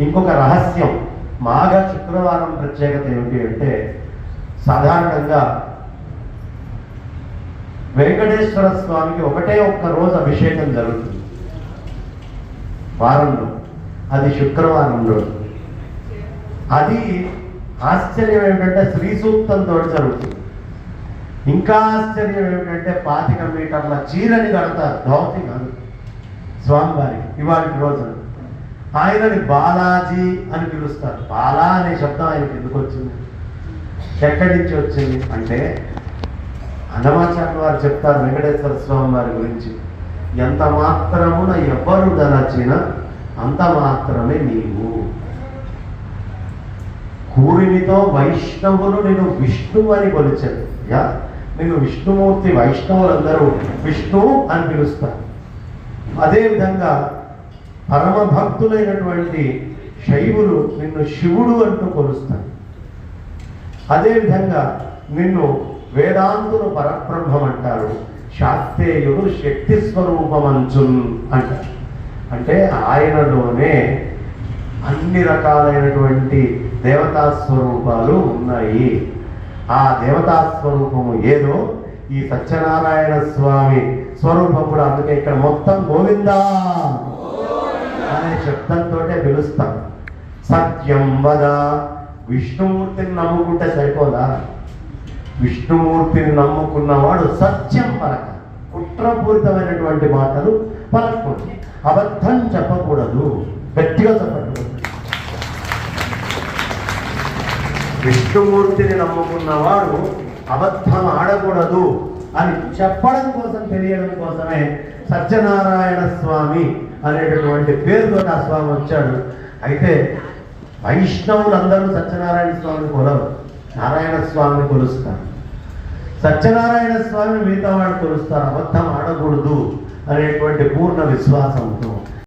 ఇంకొక రహస్యం, మాఘ శుక్రవారం ప్రత్యేకత ఏమిటి అంటే, సాధారణంగా వెంకటేశ్వర స్వామికి ఒకటే ఒక్క రోజు అభిషేకం జరుగుతుంది వారంలో, అది శుక్రవారం రోజు. అది ఆశ్చర్యం ఏమిటంటే శ్రీ సూక్తంతో జరుగుతుంది. ఇంకా ఆశ్చర్యం ఏమిటంటే 25 మీటర్ల చీరని కడతారు, ధోతి కాదు, స్వామివారికి ఇవాళ రోజున. ఆయనని బాలాజీ అని పిలుస్తారు. బాలా అనే శబ్దం ఆయనకి ఎందుకు వచ్చింది, ఎక్కడి నుంచి వచ్చింది అంటే, అన్నమాచార్య వారు చెప్తారు వెంకటేశ్వర స్వామి వారి గురించి, ఎంత మాత్రమున ఎవ్వరు దలచిన అంత మాత్రమే నీవు. కూరిమితో వైష్ణవులు నేను విష్ణువు అని కొలిచాను. నేను విష్ణుమూర్తి, వైష్ణవులందరూ విష్ణు అని పిలుస్తారు. అదేవిధంగా పరమ భక్తులైనటువంటి శైవులు నిన్ను శివుడు అంటూ కొలుస్తారు. అదేవిధంగా నిన్ను వేదాంతులు పరబ్రహ్మం అంటారు, శాక్తేయుడు శక్తి స్వరూపమంచున్ అంటారు. అంటే ఆయనలోనే అన్ని రకాలైనటువంటి దేవతా స్వరూపాలు ఉన్నాయి. ఆ దేవతా స్వరూపము ఏదో ఈ సత్యనారాయణ స్వామి స్వరూపం కూడా. అందుకే ఇక్కడ మొత్తం గోవిందా అనే శబ్దంతో పిలుస్తాం. సత్యం వద, విష్ణుమూర్తిని నమ్ముకుంటే సరిపోదా? విష్ణుమూర్తిని నమ్ముకున్నవాడు సత్యం పలక, కుట్రపూరితమైనటువంటి మాటలు పలకూడదు, అబద్ధం చెప్పకూడదు, గట్టిగా చెప్పకూడదు. విష్ణుమూర్తిని నమ్ముకున్నవాడు అబద్ధం ఆడకూడదు అని చెప్పడం కోసం, తెలియడం కోసమే సత్యనారాయణ స్వామి అనేటటువంటి పేరుతో ఆ స్వామి వచ్చాడు. అయితే వైష్ణవులందరూ సత్యనారాయణ స్వామిని కొలవరు, నారాయణ స్వామిని కొలుస్తారు. సత్యనారాయణ స్వామి మిగతా వాళ్ళు కొలుస్తారు, అబద్ధం ఆడకూడదు అనేటువంటి పూర్ణ విశ్వాసంతో.